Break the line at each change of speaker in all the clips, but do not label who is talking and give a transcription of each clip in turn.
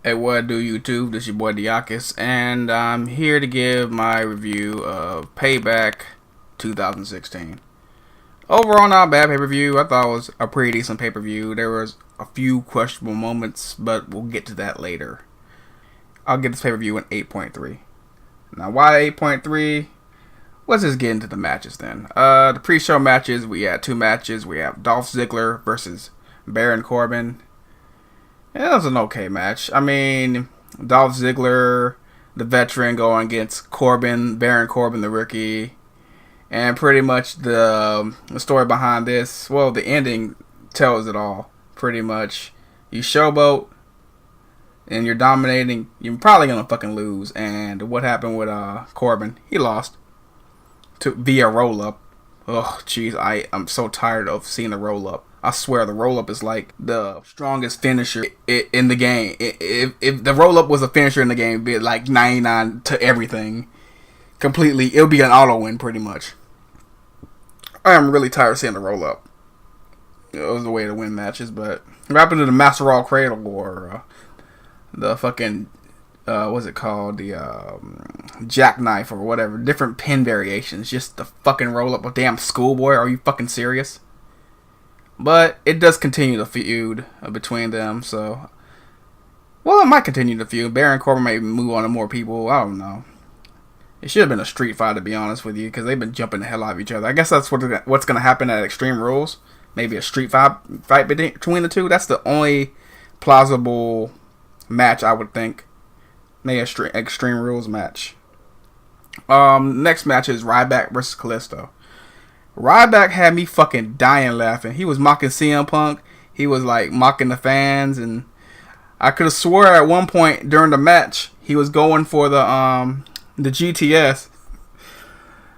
Hey, what do YouTube? This is your boy Dieakas, and I'm here to give my review of Payback 2016. Overall, not a bad pay-per-view. I thought it was a pretty decent pay-per-view. There was a few questionable moments, but we'll get to that later. I'll give this pay-per-view an 8.3. Now, why 8.3? Let's just get into the matches then. The pre-show matches, we had two matches. We have Dolph Ziggler versus Baron Corbin. Yeah, it was an okay match. I mean, Dolph Ziggler, the veteran, going against Baron Corbin, the rookie. And pretty much the story behind this, well, the ending tells it all, pretty much. You showboat, and you're dominating, you're probably going to fucking lose. And what happened with Corbin? He lost via roll-up. Oh, jeez, I'm so tired of seeing the roll-up. I swear the roll-up is like the strongest finisher in the game. If the roll-up was a finisher in the game, it'd be like 99 to everything. Completely, it would be an auto win pretty much. I am really tired of seeing the roll-up. It was the way to win matches, but what happened to the Master Raw Cradle or the fucking, what's it called? The jackknife or whatever. Different pin variations. Just the fucking roll-up. A damn schoolboy. Are you fucking serious? But it does continue the feud between them, so... Well, it might continue the feud. Baron Corbin may move on to more people. I don't know. It should have been a street fight, to be honest with you, because they've been jumping the hell out of each other. I guess that's what's going to happen at Extreme Rules. Maybe a street fight between the two. That's the only plausible match, I would think. Maybe an Extreme Rules match. Next match is Ryback versus Kalisto. Ryback had me fucking dying laughing. He was mocking CM Punk. He was like mocking the fans, and I could have swore at one point during the match he was going for the GTS.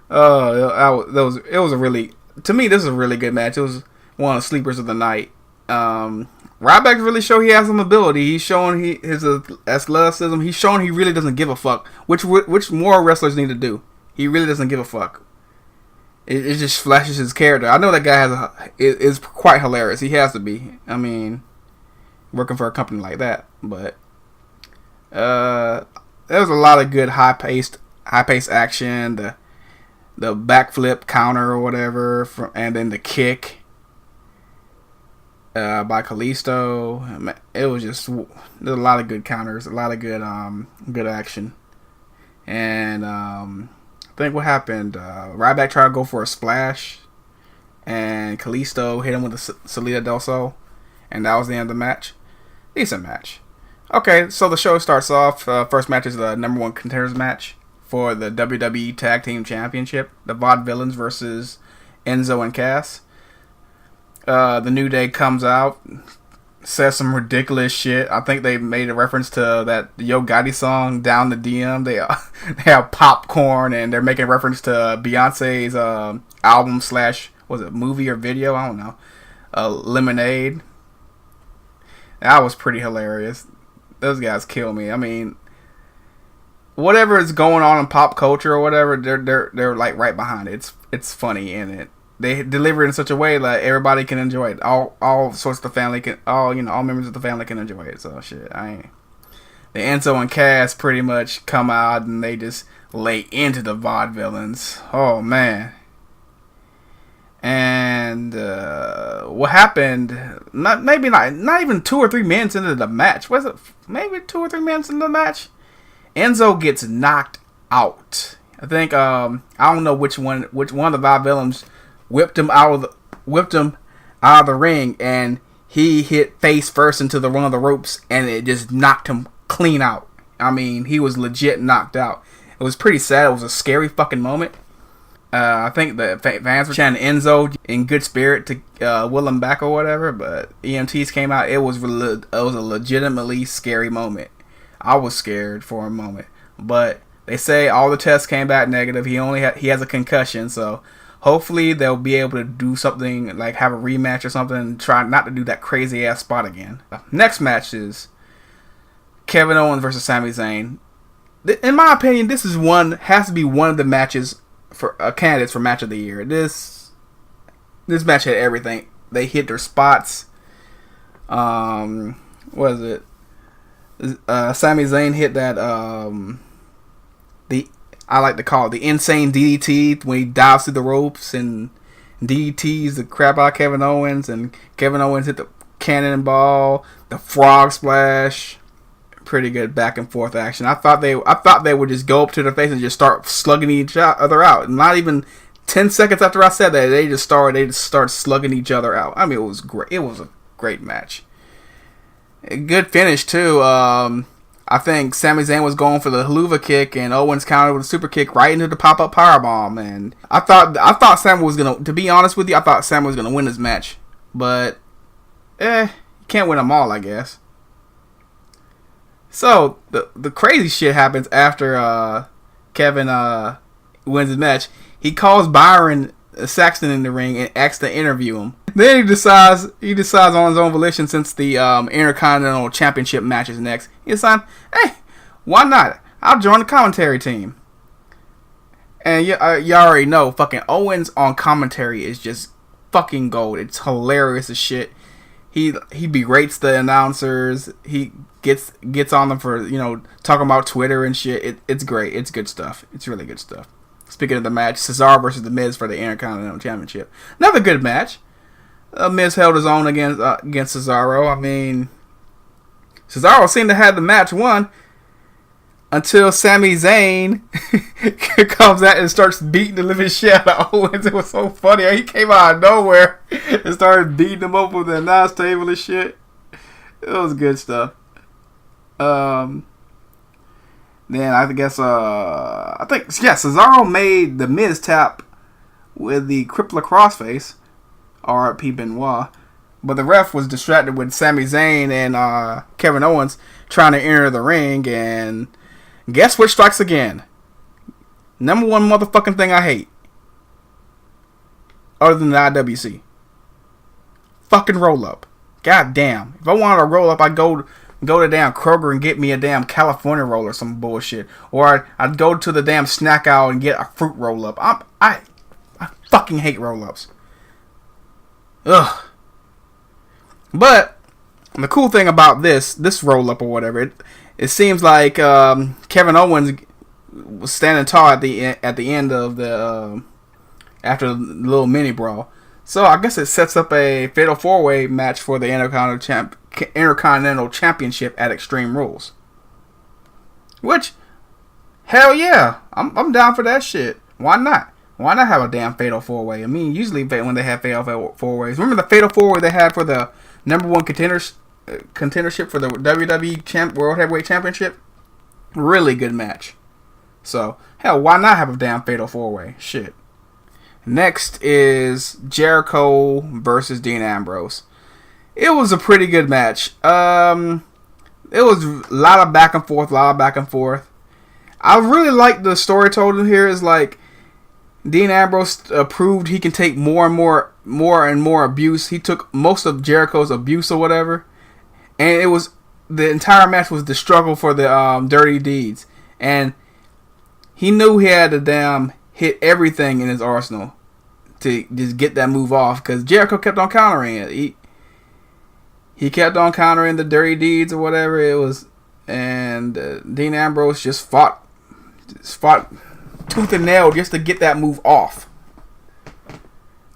It was a really, to me, this is a really good match. It was one of the sleepers of the night. Ryback really showed he has some ability. He's showing his athleticism. He's showing he really doesn't give a fuck. Which more wrestlers need to do. He really doesn't give a fuck. It just flashes his character. I know that guy is quite hilarious. He has to be. I mean, working for a company like that. But there was a lot of good high paced action. The backflip counter or whatever, and then the kick by Kalisto. It was just, there's a lot of good counters, a lot of good action, and I think what happened, Ryback tried to go for a splash, and Kalisto hit him with a Salida del Sol, and that was the end of the match. Decent match. Okay, so the show starts off. First match is the number one contenders match for the WWE Tag Team Championship. The Vaudevillains versus Enzo and Cass. The New Day comes out, says some ridiculous shit. I think they made a reference to that Yo Gotti song, Down the DM. They have popcorn, and they're making reference to Beyonce's album / was it movie or video? I don't know. Lemonade. That was pretty hilarious. Those guys kill me. I mean, whatever is going on in pop culture or whatever, they're like right behind it. It's funny, and they deliver it in such a way that everybody can enjoy it. All sorts of the family can, all members of the family can enjoy it. So shit, the Enzo and Cass pretty much come out and they just lay into the Vaudevillains. Oh man. And what happened? Not even 2 or 3 minutes into the match. Was it maybe 2 or 3 minutes into the match? Enzo gets knocked out. I think I don't know which one of the Vaudevillains whipped him out of the ring, and he hit face first into one of the ropes, and it just knocked him clean out. I mean, he was legit knocked out. It was pretty sad. It was a scary fucking moment. I think the fans were chanting Enzo in good spirit to will him back or whatever, but EMTs came out. It was a legitimately scary moment. I was scared for a moment, but they say all the tests came back negative. He has a concussion, so hopefully they'll be able to do something like have a rematch or something and try not to do that crazy ass spot again. Next match is Kevin Owens versus Sami Zayn. In my opinion, this has to be one of the matches for candidates for match of the year. This match had everything. They hit their spots. What is it? Sami Zayn hit that the I like to call it the insane DDT when he dives through the ropes and DDTs the crap out of Kevin Owens, and Kevin Owens hit the cannonball, the frog splash. Pretty good back and forth action. I thought they would just go up to their face and just start slugging each other out. Not even 10 seconds after I said that, they just started slugging each other out. I mean, it was great. It was a great match. A good finish too. I think Sami Zayn was going for the haluva kick, and Owens countered with a super kick right into the pop-up powerbomb. And I thought Sami was gonna. To be honest with you, I thought Sami was gonna win this match, but you can't win them all, I guess. So the crazy shit happens after Kevin wins his match. He calls Byron Saxton in the ring and asks to interview him. Then he decides on his own volition, since the Intercontinental Championship match is next, he decides, hey, why not? I'll join the commentary team. And you already know, fucking Owens on commentary is just fucking gold. It's hilarious as shit. He berates the announcers. He gets on them for, talking about Twitter and shit. It's great. It's good stuff. It's really good stuff. Speaking of the match, Cesaro versus The Miz for the Intercontinental Championship. Another good match. Miz held his own against Cesaro. I mean, Cesaro seemed to have the match won until Sami Zayn comes out and starts beating the living shit out of Owens. It was so funny. He came out of nowhere and started beating him up with the announce table and shit. It was good stuff. Then I guess Cesaro made the Miz tap with the crippler crossface, R.I.P. Benoit, but the ref was distracted with Sami Zayn and Kevin Owens trying to enter the ring, and guess what strikes again? Number one motherfucking thing I hate, other than the IWC, fucking roll up. God damn! If I wanted a roll up, I'd go to damn Kroger and get me a damn California roll or some bullshit. Or I'd go to the damn snack aisle and get a fruit roll up. I fucking hate roll ups. Ugh. But the cool thing about this roll up or whatever, it seems like Kevin Owens was standing tall at the end of the after the little mini brawl. So I guess it sets up a fatal 4-way match for the Intercontinental Championship at Extreme Rules. Which, hell yeah, I'm down for that ship. Why not? Why not have a damn fatal 4-way? I mean, usually when they have fatal 4-ways, remember the fatal 4-way they had for the number one contendership for the WWE World Heavyweight Championship? Really good match. So hell, why not have a damn fatal 4-way? Shit. Next is Jericho versus Dean Ambrose. It was a pretty good match. It was a lot of back and forth. I really like the story told in here. Is like Dean Ambrose proved he can take more and more abuse. He took most of Jericho's abuse or whatever, and it was the entire match was the struggle for the dirty deeds, and he knew he had to damn hit everything in his arsenal to just get that move off, because Jericho kept on countering it. He kept on countering the dirty deeds or whatever it was, and Dean Ambrose just fought tooth and nail just to get that move off.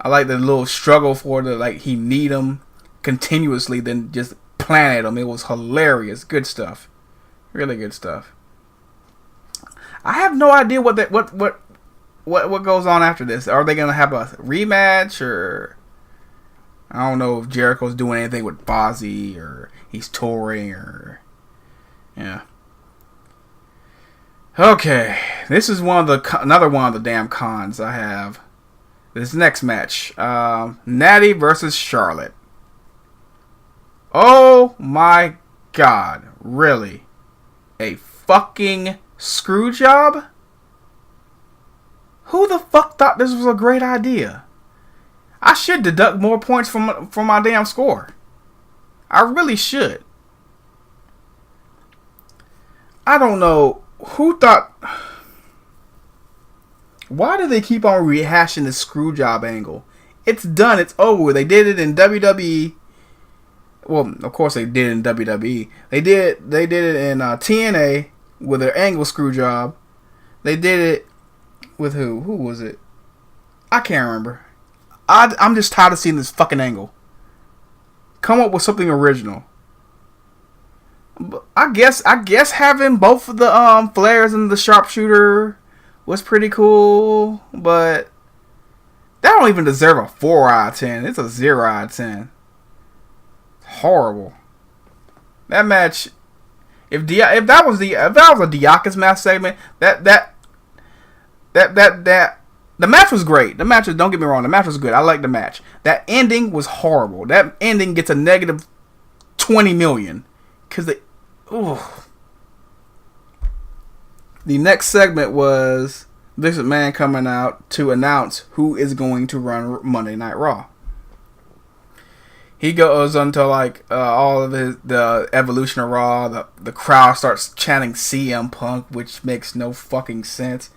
I like the little struggle for he need him continuously, then just plant at him. It was hilarious. Good stuff. Really good stuff. I have no idea what goes on after this. Are they gonna have a rematch, or I don't know if Jericho's doing anything with Fozzy, or he's touring, or yeah. Okay, this is another one of the damn cons I have. This next match, Natty versus Charlotte. Oh my god, really? A fucking screw job? Who the fuck thought this was a great idea? I should deduct more points from my damn score. I really should. I don't know who thought. Why do they keep on rehashing the screw job angle? It's done. It's over. They did it in WWE. Well, of course they did it in WWE. They did it in TNA with an angle screw job. They did it with who? Who was it? I can't remember. I'm just tired of seeing this fucking angle. Come up with something original. But I guess having both of the flares and the sharpshooter was pretty cool, but that don't even deserve a 4 out of 10. It's a 0 out of 10. Horrible. That match. If that was a Dieakas match segment, that the match was great. The match was, don't get me wrong, the match was good. I liked the match. That ending was horrible. That ending gets a negative 20 million because the next segment was Vince McMahon coming out to announce who is going to run Monday Night Raw. He goes until like all of the evolution of Raw. The crowd starts chanting CM Punk, which makes no fucking sense.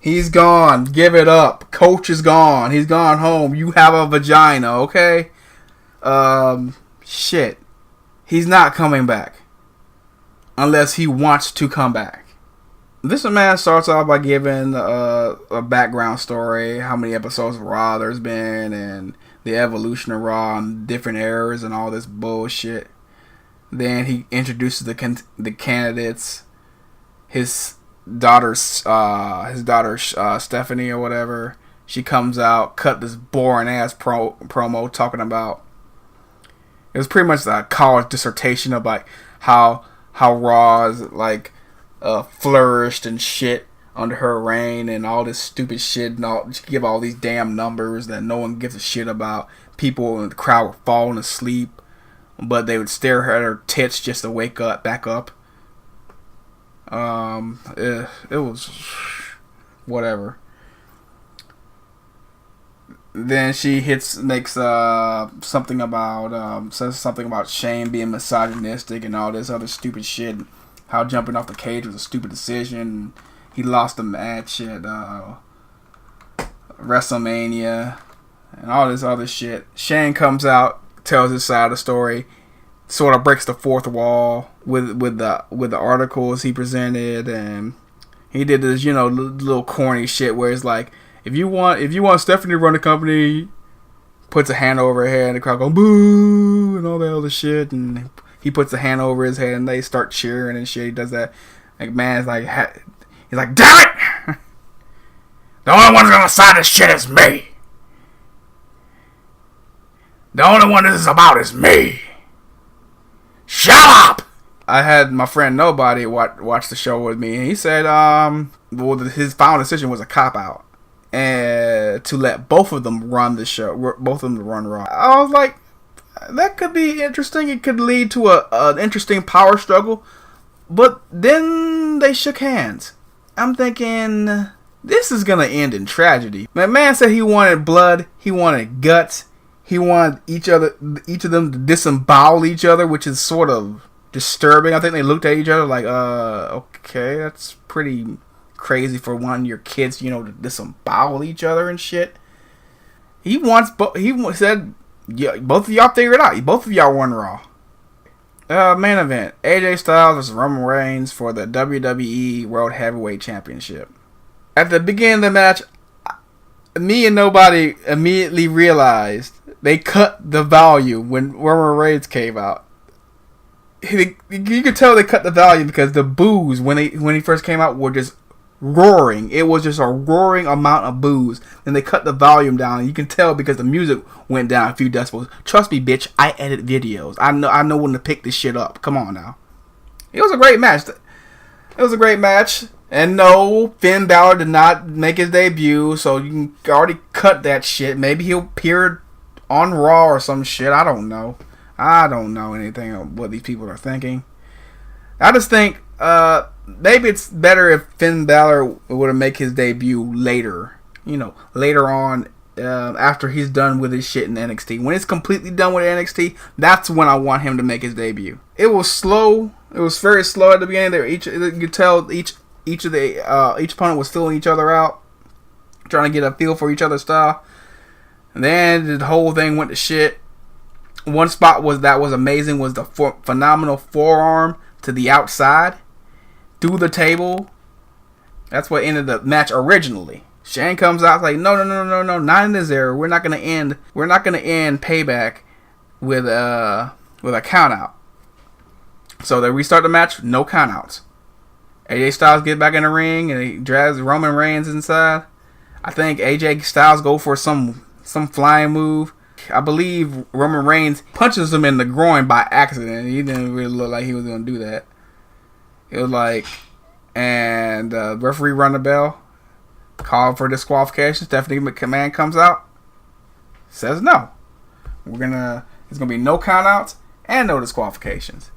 He's gone. Give it up. Coach is gone. He's gone home. You have a vagina, okay? Shit. He's not coming back unless he wants to come back. This man starts off by giving a background story, how many episodes of Raw there's been, and the evolution of Raw and different eras and all this bullshit. Then he introduces the candidates. His daughter Stephanie or whatever. She comes out, cut this boring ass promo talking about. It was pretty much a college dissertation of like how Raw is like flourished and shit under her reign and all this stupid shit and all. She give all these damn numbers that no one gives a shit about. People in the crowd were falling asleep, but they would stare at her tits just to wake up, back up. It was whatever. Then she makes something about says something about Shane being misogynistic and all this other stupid shit. How jumping off the cage was a stupid decision. He lost the match at WrestleMania and all this other shit. Shane comes out, tells his side of the story, sort of breaks the fourth wall with the articles he presented, and he did this little corny shit where it's like, if you want Stephanie to run the company, puts a hand over her head and the crowd goes boo and all that other shit, and he puts a hand over his head and they start cheering and shit. He does that. Like, man, it's like, he's like, damn it! The only one gonna sign this shit is me. The only one this is about is me. Shut up! I had my friend Nobody watch the show with me, and he said, his final decision was a cop out, and to let both of them run the show, both of them run Raw. I was like, that could be interesting. It could lead to an interesting power struggle. But then they shook hands. I'm thinking, this is gonna end in tragedy. Man said he wanted blood, he wanted guts, he wanted each of them to disembowel each other, which is sort of disturbing. I think they looked at each other like, okay, that's pretty crazy for one of your kids, to disembowel each other and shit. He said, yeah, both of y'all figure it out. Both of y'all won Raw. Main event: AJ Styles vs Roman Reigns for the WWE World Heavyweight Championship. At the beginning of the match, me and Nobody immediately realized they cut the volume when Roman Reigns came out. You could tell they cut the volume because the boos when he first came out were just roaring. It was just a roaring amount of boos. Then they cut the volume down, and you can tell because the music went down a few decibels. Trust me, bitch, I edit videos. I know when to pick this shit up. Come on now. It was a great match. And no, Finn Balor did not make his debut, so you can already cut that shit. Maybe he'll appear on Raw or some shit. I don't know. I don't know anything of what these people are thinking. I just think maybe it's better if Finn Balor were to make his debut later. Later on, after he's done with his shit in NXT. When it's completely done with NXT, that's when I want him to make his debut. It was slow. It was very slow at the beginning. You could tell each opponent was filling each other out, trying to get a feel for each other's style. And then the whole thing went to shit. one spot was amazing was the phenomenal forearm to the outside through the table. That's what ended the match originally. Shane comes out like, no, not in this era. We're not gonna end Payback with a count out. So they restart the match, no count outs. AJ Styles get back in the ring and he drags Roman Reigns inside. I think AJ Styles go for some flying move. I believe Roman Reigns punches him in the groin by accident. He didn't really look like he was gonna do that. It was like, and the referee run the bell, call for disqualification. Stephanie McMahon comes out, says no. There's gonna be no countouts and no disqualifications.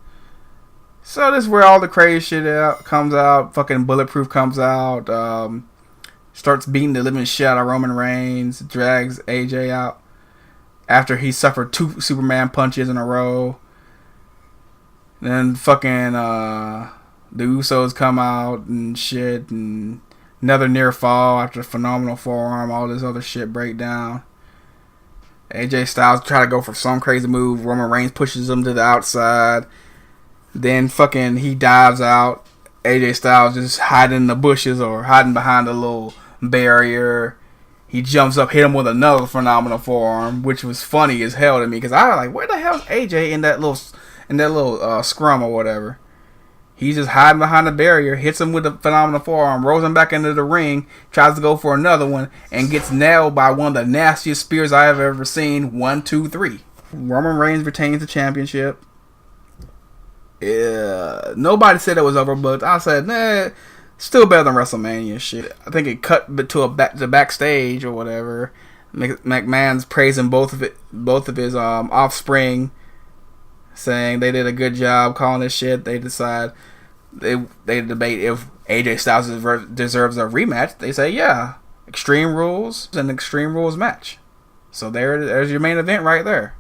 So this is where all the crazy shit comes out. Fucking Bulletproof comes out, starts beating the living shit out of Roman Reigns, drags AJ out after he suffered 2 Superman punches in a row. Then fucking the Usos come out and shit, and another near fall after a phenomenal forearm, all this other shit breakdown. AJ Styles try to go for some crazy move. Roman Reigns pushes him to the outside. Then fucking he dives out. AJ Styles just hiding in the bushes or hiding behind a little barrier. He jumps up, hit him with another phenomenal forearm, which was funny as hell to me because I was like, where the hell's AJ in that little scrum or whatever? He's just hiding behind the barrier, hits him with a phenomenal forearm, rolls him back into the ring, tries to go for another one, and gets nailed by one of the nastiest spears I have ever seen. 1, 2, 3. Roman Reigns retains the championship. Nobody said it was over, but I said, nah, still better than WrestleMania shit. I think it cut to the backstage or whatever. McMahon's praising both of his offspring, saying they did a good job calling this shit. They decide they debate if AJ Styles deserves a rematch. They say yeah, Extreme Rules, an Extreme Rules match. So there's your main event right there.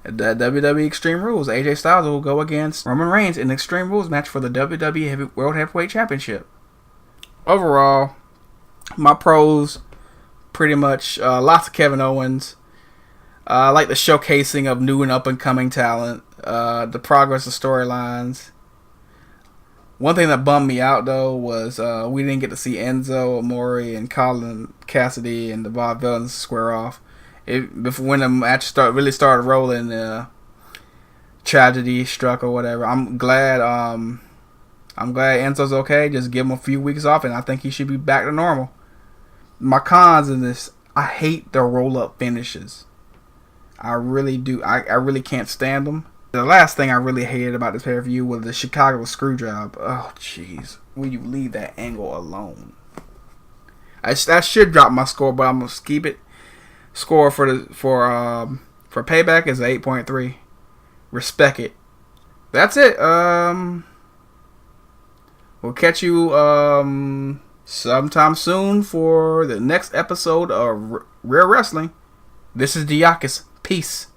The WWE Extreme Rules. AJ Styles will go against Roman Reigns in an Extreme Rules match for the WWE World Heavyweight Championship. Overall, my pros, pretty much lots of Kevin Owens. I like the showcasing of new and up-and-coming talent. The progress of storylines. One thing that bummed me out, though, was we didn't get to see Enzo Amore and Colin Cassidy and the Vaudevillains square off. When the match really started rolling, tragedy struck or whatever. I'm glad Enzo's okay. Just give him a few weeks off, and I think he should be back to normal. My cons in this, I hate the roll-up finishes. I really do. I really can't stand them. The last thing I really hated about this pay-per-view was the Chicago Screwjob. Oh, jeez. Will you leave that angle alone? I should drop my score, but I'm going to keep it. Score for Payback is 8.3. Respect it. That's it. We'll catch you sometime soon for the next episode of Real Wrestling. This is Dieakas. Peace.